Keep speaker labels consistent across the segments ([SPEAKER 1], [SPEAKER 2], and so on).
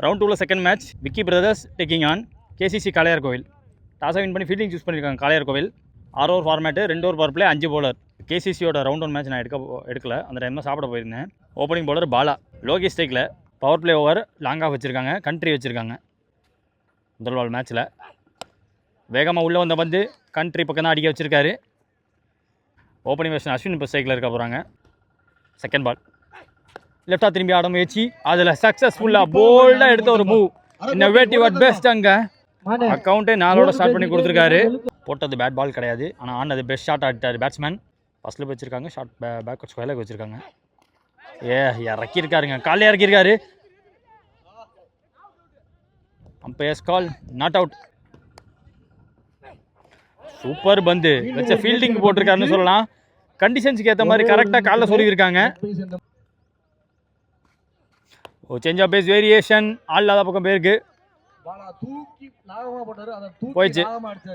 [SPEAKER 1] Round 2ல second match Vicky brothers taking on KCC Kalaiyar Kovil. டாஸை win பண்ணி ஃபீல்டிங் சூஸ் பண்ணியிருக்காங்க Kalaiyar Kovil. 6 over format, 2 over power play, 5 bowler. கேசிசியோட round 1 match நான் எடுக்கல, அந்த டைம் தான் சாப்பிட போயிருந்தேன். Opening bowler Bala. லோகி ஸ்டேக்கில் power play over long off வச்சுருக்காங்க, கண்ட்ரி வச்சுருக்காங்க. முதல் பால் மேட்ச்சில் வேகமாக உள்ளே வந்த பந்து கண்ட்ரி பக்கம் தான் அடிக்க வச்சுருக்காரு. ஓப்பனிங் பேட்ஸ்மேன் அஸ்வின் இப்போ ஸ்ட்ரைக்கில் இருக்க போகிறாங்க. செகண்ட் பால் லெஃப்டாக திரும்பி ஆட முயற்சி, அதில் சக்ஸஸ்ஃபுல்லாக போல்டாக எடுத்த ஒரு மூவ். Innovative at best. அங்கே அக்கௌண்ட்டே 4ஓட ஸ்டார்ட் பண்ணி கொடுத்துருக்காரு. போட்டது பேட் பால் கிடையாது, ஆனால் ஆனது பெஸ்ட் ஷாட் ஆடிட்டார் பேட்ஸ்மேன். ஃபஸ்ட்டில் வச்சுருக்காங்க, ஷார்ட் பேக் ஸ்கொயரில் வச்சுருக்காங்க. இறக்கியிருக்காருங்க, காலையாக இறக்கியிருக்காரு. Umpire's call not out. Super பந்து வச்ச ஃபீல்டிங் போட்டிருக்காருன்னு சொல்லலாம். கண்டிஷன்ஸுக்கு ஏற்ற மாதிரி கரெக்டாக காலில் சொல்லியிருக்காங்க. ஓ சேஞ்ச் ஆஃப் பேஸ் வேரியேஷன், ஆள் இல்லாத பக்கம் போயிருக்கு, போயிடுச்சு,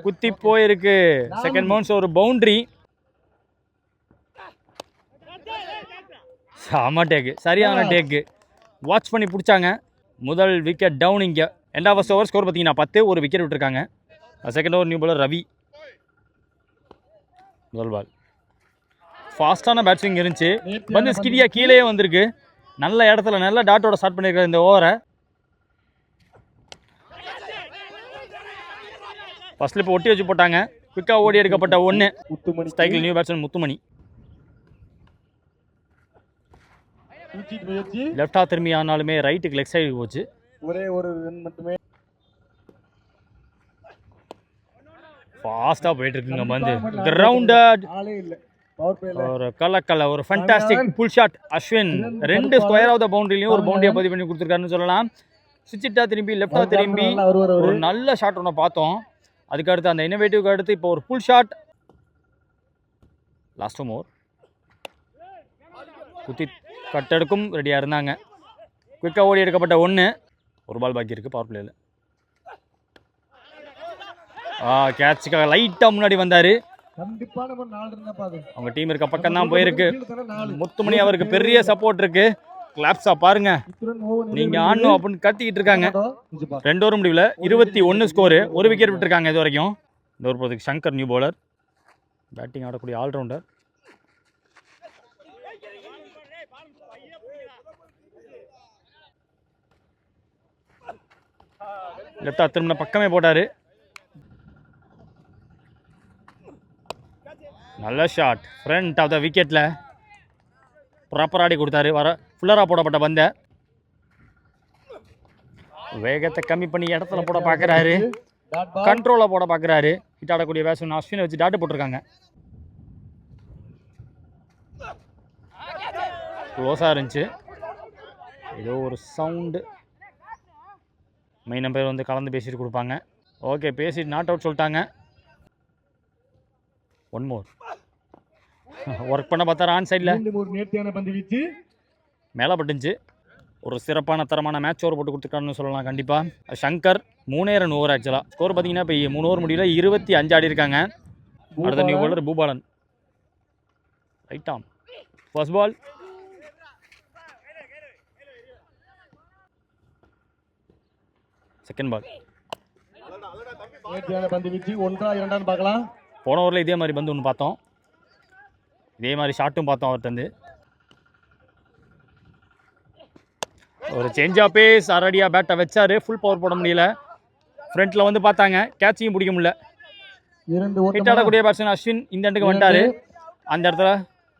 [SPEAKER 1] குத்தி போயிருக்கு. செகண்ட் மவுன்ஸ் ஒரு பவுண்டரி. செம டேக்கு, சரியான டேக்கு, வாட்ச் பண்ணி பிடிச்சாங்க. முதல் விக்கெட் டவுன். இங்கே end of first over score பார்த்தீங்கன்னா 10, ஒரு விக்கெட் விட்டுருக்காங்க. Second over new bowler Ravi. முதல் பால் ஃபாஸ்டான பேட்ஸ்விங் இருந்துச்சு, வந்து ஸ்கிடியாக கீழே வந்திருக்கு. நல்ல இடத்துல நல்ல டாட்டோட ஸ்டார்ட் பண்ணியிருக்காரு இந்த ஓவரை. ஃபர்ஸ்ட் ஸ்லிப் ஒட்டி வச்சு போட்டாங்க, குவிக்காக ஓடி எடுக்கப்பட்ட 1. ஸ்ட்ரைக்கில் நியூ பேட்ஸ்மேன் முத்துமணி. லெஃப்டாக திரும்பி ஆனாலுமே ரைட்டுக்கு லெக் சைடுக்கு போச்சு. ஒரே ஒரு ரன் மட்டுமே. ஃபாஸ்ட்டாக போயிட்டு இருக்குங்க பந்து. கிரவுண்டட், ஒரு கலக்கல, ஒரு fantastic pull shot. Ashwin 2 square off the பவுண்டரிலையும் ஒரு பவுண்டரியை பதிவு பண்ணி கொடுத்துருக்காருன்னு சொல்லலாம். சுவிட்சிட்டா திரும்பி லெஃப்டாக திரும்பி ஒரு நல்ல ஷாட் ஒன்று பார்த்தோம். அதுக்கு அடுத்து அந்த இன்னோவேட்டிவ்க்கு அடுத்து இப்போ ஒரு புல் ஷாட். லாஸ்ட் ஓவர் குத்தி கட்டெடுக்கும் ரெடியாக இருந்தாங்க. குவிக்காக ஓடி எடுக்கப்பட்ட 1. ஒரு பால் பாக்கி இருக்குது பவர் பிளேயில். கேட்சுக்காக லைட்டாக முன்னாடி வந்தார். அவங்க டீம் இருக்க பக்கம் தான் போயிருக்கு. முத்துமணி அவருக்கு பெரிய சப்போர்ட் இருக்கு. கிளாப்ஸா பாருங்க, நீங்க ஆடணும் அப்படின்னு கத்திக்கிட்டு இருக்காங்க. 2 ஓவர் முடிவில் 21 ஸ்கோரு, ஒரு விக்கெட் விட்டுருக்காங்க இது வரைக்கும். இந்த ஒரு போகிறதுக்கு சங்கர் நியூ பவுலர், பேட்டிங் ஆடக்கூடிய ஆல்ரவுண்டர். லெஃப்டா திரும்பின பக்கமே போட்டாரு. நல்ல ஷாட், ஃப்ரண்ட் ஆஃப் த விக்கெட்டில் ப்ராப்பர் ஆடி கொடுத்தாரு. வர ஃபுல்லராக போடப்பட்ட பந்தை வேகத்தை கம்மி பண்ணி இடத்துல போட பார்க்குறாரு, கண்ட்ரோலாக போட பார்க்குறாரு. ஹிட் ஆடக்கூடிய பேட்ஸ்மேன் அஸ்வினை வச்சு டாட்டு போட்டிருக்காங்க. க்ளோஸாக இருந்துச்சு, ஏதோ ஒரு சவுண்டு. மெயின் நம்பர் வந்து கலந்து பேசிட்டு கொடுப்பாங்க. ஓகே, பேசிட்டு நாட் அவுட் சொல்லிட்டாங்க. 1 மோர் ஒர்க் பண்ண பார்த்தா ஆன் சைடில் மேலே பட்டுச்சு. ஒரு சிறப்பான தரமான மேட்ச் ஓவர் போட்டு கொடுத்துருக்காருன்னு சொல்லலாம். கண்டிப்பாக சங்கர் 3 ரன் ஓவர். ஆக்சுவலாக ஸ்கோர் பார்த்தீங்கன்னா இப்போ 3 ஓவர் முடியல 25 ஆடி இருக்காங்க. அடுத்த new bowler Bhoopalan. Right arm first ball. Second ball. போன ஓவரில் இதே மாதிரி பந்து ஒன்று பார்த்தோம், இதே மாதிரி ஷாட்டும் பார்த்தோம் அவர்கிட்ட. ஒரு சேஞ்ச் ஆஃப் பேஸ், அரடியாக பேட்டை வச்சாரு. ஃபுல் பவர் போட முடியல, ஃப்ரண்ட்டில் வந்து பார்த்தாங்க, கேட்சையும் பிடிக்க முடியல. ஹிட் ஆடக்கூடிய பேட்ஸ்மேன் அஸ்வின் இந்த இடத்துக்கு வந்துட்டார். அந்த இடத்துல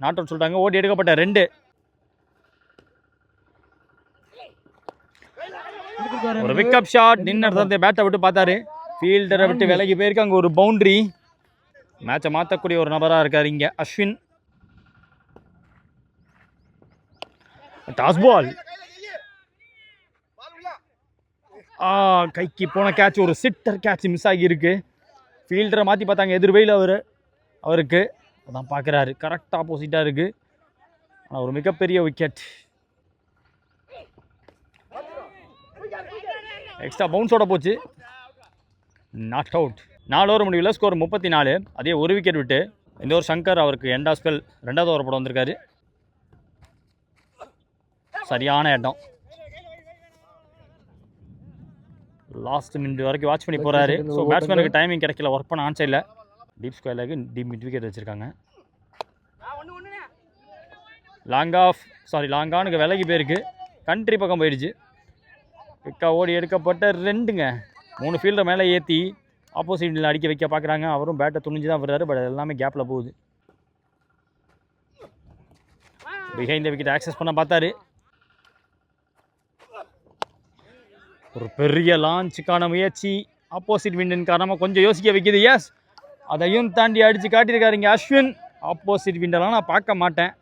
[SPEAKER 1] நாட் அவுட் சொல்லிட்டாங்க. ஓடி எடுக்கப்பட்ட 2. ஒரு விக்கப் ஷாட். நின்று இடத்துல பேட்டை விட்டு பார்த்தாரு, ஃபீல்டரை விட்டு விலகி போயிருக்காங்க. ஒரு பவுண்டரி. மேட்சை மாற்றக்கூடிய ஒரு நபராக இருக்கார் இங்கே அஸ்வின். டாஸ் பால், கைக்கு போன கேட்ச், ஒரு சிட்டர் கேட்ச் மிஸ் ஆகியிருக்கு. ஃபீல்டரை மாற்றி பார்த்தாங்க, எதிர்வையில் அவருக்கு அதான் பார்க்குறாரு. கரெக்டாக ஆப்போசிட்டாக இருக்குது, ஆனால் ஒரு மிகப்பெரிய விக்கெட். எக்ஸ்ட்ரா பவுன்ஸோட போச்சு, நாட் அவுட். 4 ஓவர் முடிவில் ஸ்கோர் 34. அதே ஒரு விக்கெட் விட்டு இந்த ஒரு சங்கர் அவருக்கு எண்ட் ஆஃப் ஸ்பெல் 2வது ஓவர் போட வந்திருக்காரு. சரியான இடம். லாஸ்ட் மினிட் வரைக்கும் வாட்ச் பண்ணி போகிறாரு. ஸோ பேட்ஸ்மேனுக்கு டைமிங் கிடைக்கல, ஒர்க் பண்ண ஆன்சைடில். டீப் ஸ்கொயருக்கு டீப் மிட் விக்கெட் வச்சுருக்காங்க. லாங்கானுக்கு விலகி போயிருக்கு, கண்ட்ரி பக்கம் போயிடுச்சு. பிக்கா ஓடி எடுக்கப்பட்ட 2ங்க. 3 ஃபீல்டர் மேலே ஏற்றி ஆப்போசிட்டில் அடிக்க வைக்க பார்க்குறாங்க. அவரும் பேட்டை துணிஞ்சு தான் வர்றாரு, பட் எல்லாமே கேப்பில் போகுது. பிஹைண்ட் த விக்கெட் ஆக்சஸ் பண்ண பார்த்தாரு. ஒரு பெரிய லான்ச்சுக்கான முயற்சி ஆப்போசிட் விண்டின் காரணமாக கொஞ்சம் யோசிக்க வைக்கிது. எஸ், அதையும் தாண்டி அடித்து காட்டியிருக்காரு இங்கே அஸ்வின். ஆப்போசிட் விண்டெல்லாம் நான் பார்க்க மாட்டேன்.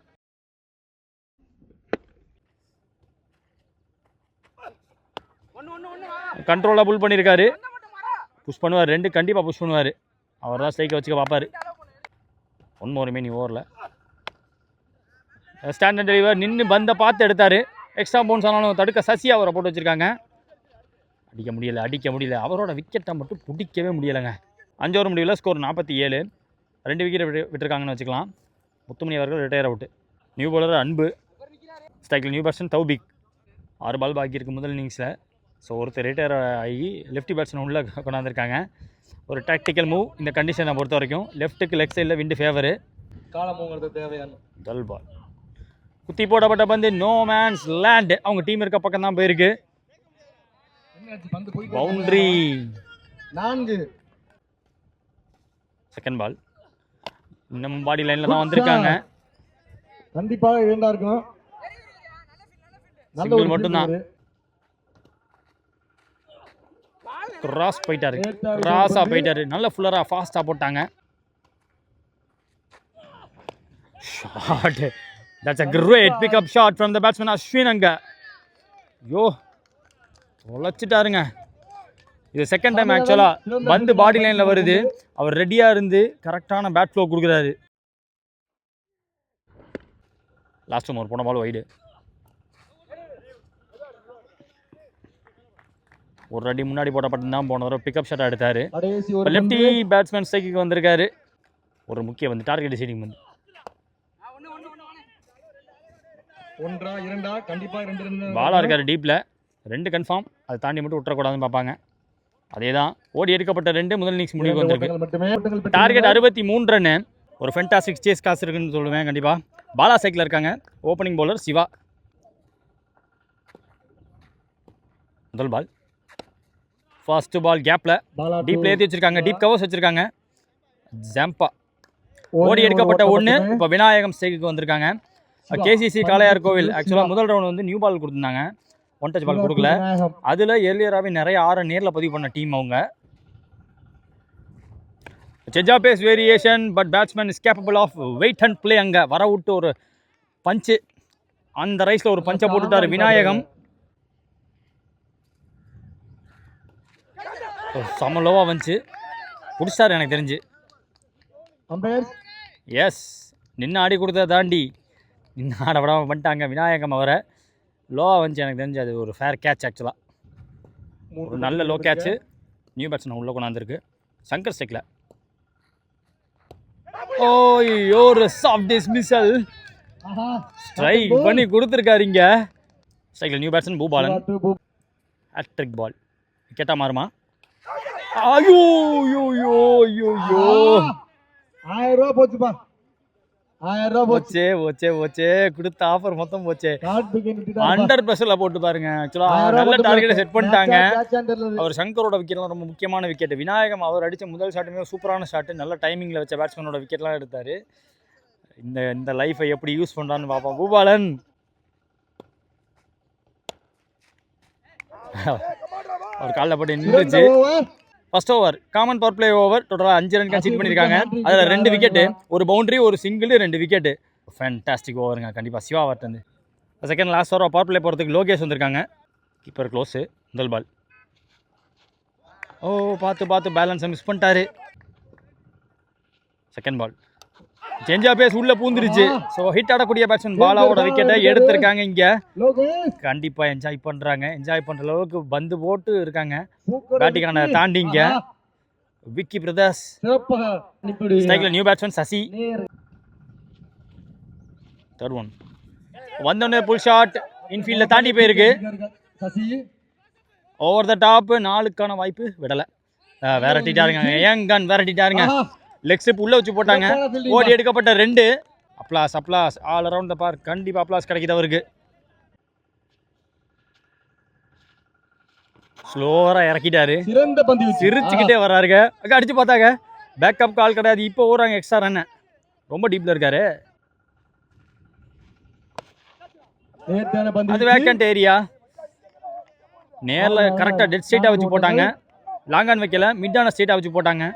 [SPEAKER 1] கண்ட்ரோலாக புல் பண்ணியிருக்காரு. புஷ் பண்ணுவார், 2 கண்டிப்பாக புஷ் பண்ணுவார். அவர் தான் ஸ்ட்ரைக்கை வச்சுக்க பார்ப்பார். 1 more remaining ஓவரில் ஸ்டாண்டர்ட் டெலிவர் நின்று பந்தை பார்த்து எடுத்தார். எக்ஸ்ட்ரா பவுன்ஸ் ஆனாலும் தடுக்க சசி அவரை போட்டு வச்சுருக்காங்க. அடிக்க முடியல. அவரோட விக்கெட்டை மட்டும் பிடிக்கவே முடியலைங்க. 5 ஓவர் முடிவில் ஸ்கோர் 47. 2 விக்கெட் விட்டுருக்காங்கன்னு வச்சுக்கலாம். முத்துமணி அவர்கள் ரிட்டையர் அவுட்டு. நியூ பவுலர் அன்பு. ஸ்ட்ரைக்கில் நியூ பேட்ஸ்மேன் தௌபிக். 6 பால் பாக்கி இருக்குது முதல் இன்னிங்ஸில். ஸோ ஒருத்தர் ரிட்டையர் ஆகி லெஃப்டி பேட்ஸ்மேன் உள்ளே கொண்டாந்துருக்காங்க. ஒரு டாக்டிக்கல் மூவ் இந்த கண்டிஷனை பொறுத்த வரைக்கும். லெஃப்ட்டுக்கு லெஃப்ட் சைடில் விண்டு ஃபேவரு.
[SPEAKER 2] காலமுங்கிறது தேவையான
[SPEAKER 1] டல் பால். குத்தி போடப்பட்ட பந்து நோ மேன்ஸ் லேண்ட். அவங்க டீம் இருக்க பக்கம் தான் போயிருக்கு. பவுண்டரி.
[SPEAKER 2] 4.
[SPEAKER 1] Second ball. இன்னும் பாடி லைனில் தான் வந்திருக்காங்க.
[SPEAKER 2] கண்டிப்பாக 2 இருக்கும்.
[SPEAKER 1] சிங்கிள் மட்டும்தான். கிராஸாக போயிட்டாரு. நல்ல ஃபுல்லராக ஃபாஸ்ட்டாக போட்டாங்க. Shot. That's a great pickup shot from the batsman Ashwin. அங்க யோ தொலைச்சிட்டாருங்க. இது செகண்ட் டைம் ஆக்சுவலாக பந்து பாடி லைனில் வருது. அவர் ரெடியாக இருந்து கரெக்டான பேட் ஃப்ளோ கொடுக்குறாரு. லாஸ்ட் ஒரு போன பால் வைடு. ஒரு அடி முன்னாடி போடப்பட்டு தான் போன தடவை பிக்கப் ஷாட் எடுத்தார். லெஃப்டி பேட்ஸ்மேன் ஸ்ட்ரைக்கு வந்திருக்காரு. ஒரு முக்கிய வந்து டார்கெட் டிசைடிங் வந்து
[SPEAKER 2] 1 2 கண்டிப்பாக 2
[SPEAKER 1] பாலாக இருக்காரு டீப்பில். 2 கன்ஃபார்ம். அதை தாண்டி மட்டும் விட்டுறக்கூடாதுன்னு பார்ப்பாங்க. அதே தான் ஓடி எடுக்கப்பட்ட 2 முதல் இன்னிங்ஸ் முடிவுக்கு வந்திருக்கு. டார்கெட் 63 ரன்னு. ஒரு ஃபென்டாஸ்டிக் சேஸ் காசு இருக்குன்னு சொல்லுவேன் கண்டிப்பாக. பாலா சைக்கிள் இருக்காங்க. Opening bowler Siva. முதல் பால். ஃபர்ஸ்ட் பால் கேப்பில் டீப்பில் ஏற்றி வச்சுருக்காங்க. டீப் கவர்ஸ் வச்சுருக்காங்க. ஜம்பா ஓடி எடுக்கப்பட்ட 1. இப்போ விநாயகம் ஸ்ட்ரைக்கு வந்திருக்காங்க. கேசிசி காளையார் கோவில். ஆக்சுவலாக முதல் ரவுண்ட் வந்து நியூ பால் கொடுத்துருந்தாங்க, 1 டச் பால் கொடுக்கல. அதில் ஏர்லியராகவே நிறைய 6 நேரில் பதிவு பண்ண டீம் அவங்க. Change of pace variation, but batsman is capable of wait and play. அங்கே வர விட்டு ஒரு பஞ்சு, அந்த ரைஸில் ஒரு பஞ்சை போட்டுட்டார் விநாயகம். செம லோவாக வந்துச்சு, பிடிச்சார் எனக்கு தெரிஞ்சு. எஸ், நின்று ஆடி கொடுத்ததை தாண்டி நின்று ஆட விடாமல் பண்ணிட்டாங்க விநாயகம். அவரை லோவாக வந்துச்சு எனக்கு தெரிஞ்சு. அது ஒரு ஃபேர் கேட்ச் ஆக்சுவலாக, ஒரு நல்ல லோ கேட்ச்சு. நியூ பேட்ஸ்மேன் உள்ளே கொண்டாந்துருக்கு. சங்கர் ஸ்ட்ரைக்கில் ஒரு சாஃப்ட் டிஸ்மிசல் ஸ்ட்ரைக் பண்ணி கொடுத்துருக்காரு இங்கே. ஸ்ட்ரைக்கில் நியூ பேட்ஸ்மேன் பூபாலன். ஹேட்ரிக் பால். விக்கெட்டா மாறுமா? ஐயோ ஐயோ ஐயோ ஐயோ,
[SPEAKER 2] 1000 ரூபா போச்சுப்பா. 1000 ரூபா
[SPEAKER 1] போச்சே போச்சே போச்சே. கொடுத்த ஆஃபர் மொத்தம் போச்சே. அண்டர் ப்ரெஷரில் போட்டு பாருங்க. ஆக்சுவலாக நல்ல டார்கெட்டை செட் பண்ணிட்டாங்க. அவர் சங்கரோட விக்கெட்லாம் ரொம்ப முக்கியமான விக்கெட். விநாயகம் அவர் அடித்த முதல் ஷாட்டுமே சூப்பரான ஷாட்டு. நல்ல டைமிங்கில் வச்ச பேட்ஸ்மேனோட விக்கெட்லாம் எடுத்தார். இந்த லைஃபை எப்படி யூஸ் பண்ணுறான்னு பார்ப்போம். பூபாலன் அவர் காலில் போட்டு நின்றுச்சு. First over common power play over. டோட்டலாக 5 ரன் கன்சீட் பண்ணியிருக்காங்க. அதில் 2 விக்கெட்டு, ஒரு பவுண்டரி, ஒரு சிங்கிள், 2 விக்கெட்டு. ஃபேன்டாஸ்டிக் ஓவருங்க கண்டிப்பாக சிவா அவர்ட்டு. Second last over power play போகிறதுக்கு லோகேஷ் வந்திருக்காங்க. Keeper close. முதல் பால். பார்த்து பேலன்ஸை மிஸ் பண்ணிட்டாரு. Second ball. Change of pace உள்ளே பூந்துருச்சு. ஸோ ஹிட் ஆடக்கூடிய பேட்ஸ்மேன் பாலாவோட விக்கெட்டை எடுத்திருக்காங்க. இங்கே கண்டிப்பாக என்ஜாய் பண்ணுறாங்க. என்ஜாய் பண்ணுற அளவுக்கு பந்து போட்டு இருக்காங்க. பேட்டிங்கான தாண்டி இங்கே விக்கி பிரதர்ஸ். ஸ்ட்ரைக்கில் new batsman Sasi. Third one வந்தோடனே புல் ஷாட் இன்ஃபீல்டில் தாண்டி போயிருக்கு. ஓவர் த டாப் 4க்கான வாய்ப்பு விடலை. விரட்டிட்டாருங்க ஏங்கன் விரட்டிட்டாருங்க.
[SPEAKER 2] ஆஹா,
[SPEAKER 1] லெக் ஸ்டெப் உள்ளே வச்சு போட்டாங்க.
[SPEAKER 2] சிறப்பான fielding
[SPEAKER 1] ஓடி
[SPEAKER 2] பா.
[SPEAKER 1] எடுக்கப்பட்ட 2. Applause all around the park. கண்டிப்பாக அப்ளாஸ் கிடைக்குது அவருக்கு. ஸ்லோவராக இறக்கிட்டாரு.
[SPEAKER 2] சிறந்த பந்து வீச்சு.
[SPEAKER 1] சிரிச்சுக்கிட்டே வர்றாருங்க. அங்கே அடிச்சு பார்த்தாங்க. பேக்கப் கால் கிடையாது. இப்போ ஓடுறாங்க எக்ஸ்ட்ரா ரன். ரொம்ப டீப்பில் இருக்காரு.
[SPEAKER 2] நேர்த்தியான பந்து
[SPEAKER 1] அது
[SPEAKER 2] வீச்சு.
[SPEAKER 1] Vacant area. நேரில் கரெக்டாக டெட் ஸ்ட்ரைட்டாக வச்சு போட்டாங்க. லாங் ஆன் வைக்கல, மிட்டான ஸ்ட்ரைட்டாக வச்சு போட்டாங்க.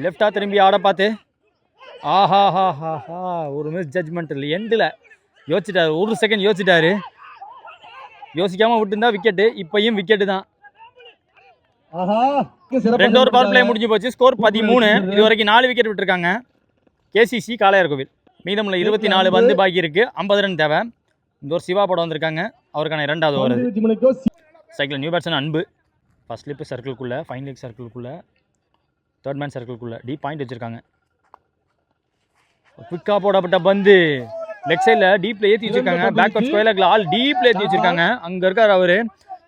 [SPEAKER 1] லெஃப்டாக திரும்பி ஆட பார்த்து ஆஹா ஒரு மிஸ் ஜட்ஜ்மெண்ட் இல்லை. எண்டில் யோசிச்சிட்டாரு. ஒரு செகண்ட் யோசிச்சிட்டாரு. யோசிக்காமல் விட்டுருந்தா விக்கெட்டு. இப்பயும் விக்கெட்டு தான்.
[SPEAKER 2] ஆஹா, சிறப்பான
[SPEAKER 1] 2 ஓவர் பவர் பிளே
[SPEAKER 2] பந்து.
[SPEAKER 1] முடிஞ்சு போச்சு. ஸ்கோர் 13. இது வரைக்கும் 4 விக்கெட் விட்டுருக்காங்க கேசிசி காளையார்கோவில். மீதமுள்ள 24 பந்து பாக்கி இருக்கு. 50 ரன் தேவை. இந்த ஒரு சிவா படம் வந்திருக்காங்க. அவருக்கான 2வது ஓவர்.
[SPEAKER 2] பந்து வீச்சு முனைக்கோ.
[SPEAKER 1] Cycle new batsman Anbu. First slip சர்க்கிள்குள்ளே, ஃபைன் லெக் சர்க்கிள்குள்ளே, தேர்ட் மேன் சர்க்கிள்குள்ளே டீப் பாயிண்ட் வச்சுருக்காங்க. குவிக்காக போடப்பட்ட பந்து லெக் சைடில் டீப்பில் ஏற்றி வச்சுருக்காங்க. பேக்வர்ட் ஸ்கொயரில் ஆல் டீப்பில் ஏற்றி வச்சுருக்காங்க. அங்கே இருக்கார் அவர்.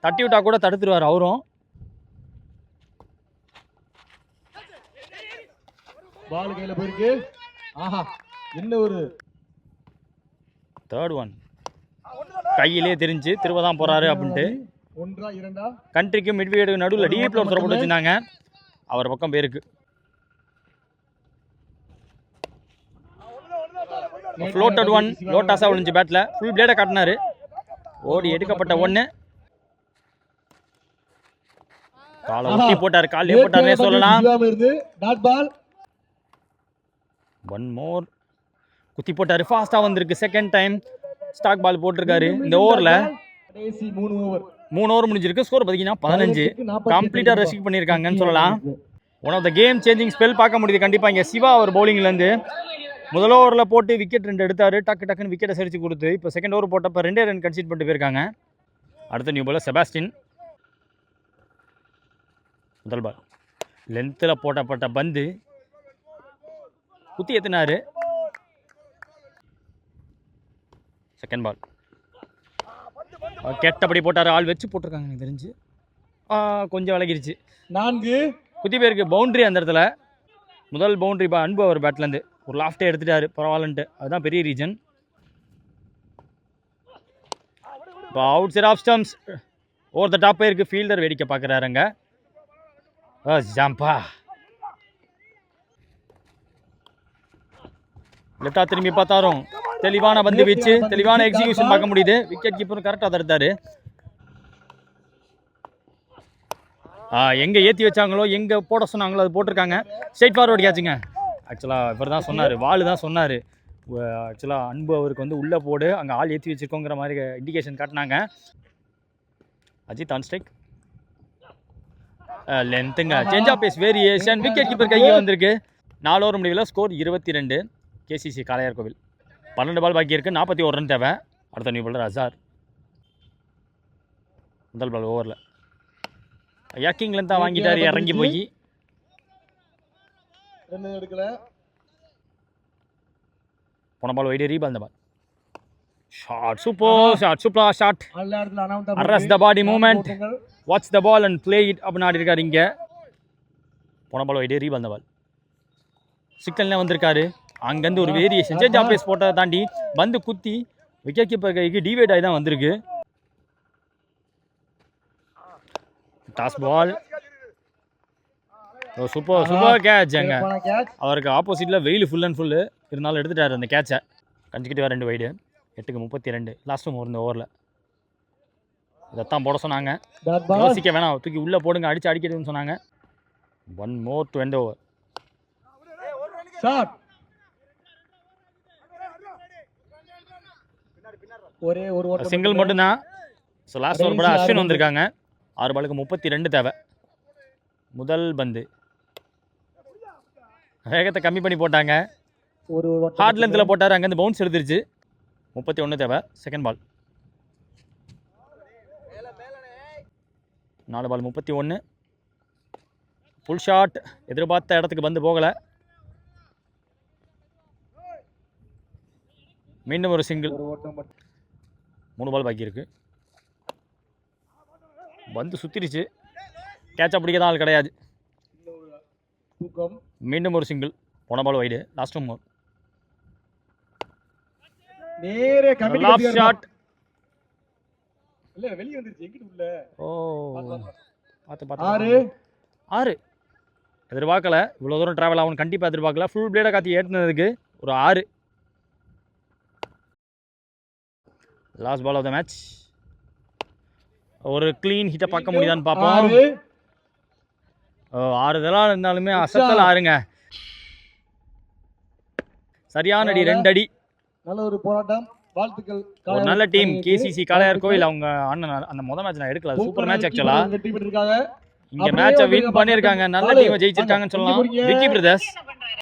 [SPEAKER 1] தட்டி விட்டா கூட தடுத்துருவார் அவரும்.
[SPEAKER 2] பால் கையில போயிருக்கு. ஆஹா, என்ன ஒரு
[SPEAKER 1] தேர்ட் ஒன். கையிலே தெரிஞ்சு திரும்ப தான் போகிறாரு அப்படின்ட்டு.
[SPEAKER 2] 1 2
[SPEAKER 1] கண்ட்ரிக்கு மிட்விகேட்டுக்கு நடுவில் டீப்பில் ஒரு போட்டு வச்சுருந்தாங்க. அவர் பக்கம் பேருக்கு ஃப்ளோட்டட் ஒன். லோட்டாஸாக விழுந்துச்சு பேட்டில். ஃபுல் பிளேடை காட்டினாரு. ஓடி எடுக்கப்பட்ட 1. காலை ஒட்டி போட்டார். காலையே போட்டார்னே சொல்லலாம்.
[SPEAKER 2] Dot ball.
[SPEAKER 1] 1 மோர். குத்தி போட்டார். ஃபாஸ்ட்டாக வந்திருக்கு. செகண்ட் டைம் ஸ்டாக் பால் போட்டிருக்காரு. இந்த ஓவரில்
[SPEAKER 2] கடைசி 3 ஓவர்.
[SPEAKER 1] 3 ஓவர் முடிஞ்சிருக்கு. ஸ்கோர் பார்த்தீங்கன்னா 15. கம்ப்ளீட்டாக ரெஸ்ட்ரிக்ட் பண்ணியிருக்காங்கன்னு சொல்லலாம். One of the game changing spell பார்க்க முடியுது கண்டிப்பாக இங்கே சிவா அவர் பவுலிங்லேருந்து. முதல் ஓவரில் போட்டு விக்கெட் 2 எடுத்தார். டக்குன்னு விக்கெட்டை சரிச்சு கொடுத்து இப்போ செகண்ட் ஓவர் போட்டப்போ 2 ரன் கன்சிட் பண்ணிட்டு போயிருக்காங்க. அடுத்த நியூ பாலர் செபாஸ்டின். முதல் பால் லென்த்தில் போட்டப்பட்ட பந்து குத்தி ஏற்றினார். செகண்ட் பால் கெட்டபடி போட்டார். ஆள் வச்சு போட்டிருக்காங்க எனக்கு தெரிஞ்சு. கொஞ்சம் விலகிருச்சு.
[SPEAKER 2] 4
[SPEAKER 1] குத்தி பேருக்கு பவுண்ட்ரி அந்த இடத்துல. முதல் பவுண்ட்ரி அன்பு அவர் பேட்லேருந்து ஒரு லாஃப்டே எடுத்துட்டாரு. பரவாயில்லன்ட்டு. அதுதான் பெரிய ரீசன். இப்போ outside off stumps over the top இருக்குது. ஃபீல்டர் வேடிக்கை பார்க்குறாருங்க. ஜம்பா லெஃப்டாக திரும்பி பார்த்தாரும் தெளிவான பந்து வீச்சு, தெளிவான எக்ஸிகியூஷன் பார்க்க முடியுது. விக்கெட் கீப்பரும் கரெக்டாக தடுத்தாரு. எங்கே ஏற்றி வச்சாங்களோ எங்கே போட சொன்னாங்களோ அது போட்டிருக்காங்க. ஸ்ட்ரைட் ஃபார்வர்டு கேட்சுங்க. ஆக்சுவலாக இவர் தான் சொன்னார், வால் தான் சொன்னார். ஆக்சுவலாக அன்பு அவருக்கு வந்து உள்ளே போடு, அங்கே ஆள் ஏற்றி வச்சுருக்கோங்கிற மாதிரி இண்டிகேஷன் காட்டினாங்க. Ajith on strike. லென்த்துங்க. Change of pace variation. Wicket keeper கைக்கு வந்திருக்கு. 4 ஓவர் முடிவில் ஸ்கோர் 22. கேசிசி காளையார்கோவில். 12 பால் பாக்கி இருக்குது. 41 ரன் தேவை. அடுத்த நியூ பாலர் அசார். முதல் பால் ஓவரில் யாக்கிங்லேருந்து தான் வாங்கிட்டார் இறங்கி போய். போன பால் வைடு ரீபால். இந்த ball shot super shot. Across the body movement, watch the ball and play it அப்படின்னு ஆடி இருக்காரு இங்கே. போன பால் வைடு ரீபால். இந்த பால் சிக்கல்ல வந்திருக்காரு. அங்கேருந்து ஒரு வேரியேஷன் சேஞ்ச் ஆஃப் பேஸ் போட்டதை தாண்டி பந்து குத்தி விக்கெட் கீப்பர் கைக்கு டிவைட் ஆகி தான் வந்திருக்கு. டாஸ் பால். Super catch. அங்கே அவருக்கு ஆப்போசிட்டில் வெயில் ஃபுல் அண்ட் ஃபுல்லு இருந்தாலும் எடுத்துட்டார் அந்த கேட்சை. கன்சிக்யூட்டிவாக 2 வைடு. 8க்கு 32. லாஸ்ட் ஓவர் இந்த ஓவரில் இதைத்தான் போட சொன்னாங்க. யோசிக்க வேணாம், தூக்கி உள்ளே போடுங்க, அடித்து அடிக்கிறதுன்னு சொன்னாங்க. 1 more to end over. Single மட்டும்தான். ஸோ லாஸ்ட் ஓவர் கூட அஸ்வின் வந்திருக்காங்க. 6 பாலுக்கு 32 தேவை. முதல் பந்து வேகத்தை கம்மி பண்ணி போட்டாங்க. ஹார்ட் லென்த்தில் போட்டார். அங்கேருந்து பவுன்ஸ் எடுத்துருச்சு. 31 தேவை. Second ball 4 ball 31. Full shot. எதிர்பார்த்த இடத்துக்கு பந்து போகலை. மீண்டும் ஒரு சிங்கிள். 3 பால் பாக்கி இருக்கு. பந்து சுத்திருச்சு. கேட்சப் பிடிக்க ஆள் கிடையாது.
[SPEAKER 2] தூக்கம்.
[SPEAKER 1] மீண்டும் ஒரு சிங்கிள். போன பால் வைடு. Last over.
[SPEAKER 2] நேரே கமிட்டி
[SPEAKER 1] லாப் ஷாட்.
[SPEAKER 2] இல்ல வெளிய வந்துருச்சு. எங்கிட்டு உள்ள?
[SPEAKER 1] ஓ பாத்து 6. எதிர்பார்க்கல இவ்வளோ தூரம் ட்ராவல் ஆகும் கண்டிப்பாக எதிர்பார்க்கல. ஃபுல் பிளேடாக காத்தி ஏற்றினதுக்கு ஒரு 6. Last ball of the match. ஒரு க்ளீன் ஹிட்டை பார்க்க முடியுதான்னு பார்ப்போம். 6 இதெல்லாம் இருந்தாலுமே அசத்தல் 6ங்க. சரியான அடி 2 அடி.
[SPEAKER 2] நல்ல ஒரு போராட்டம். வாழ்த்துக்கள்.
[SPEAKER 1] ஒரு நல்ல டீம் கேசிசி காளையார் கோவில். அவங்க அண்ணன் அந்த முதல் மேட்ச் நான் எடுக்கல. சூப்பர் மேட்ச் ஆக்சுவலா. இங்க மேட்சை வின் பண்ணியிருக்காங்க. நல்ல டீமை ஜெயிச்சிருக்காங்கன்னு சொல்லலாம். விக்கி பிரதர்ஸ்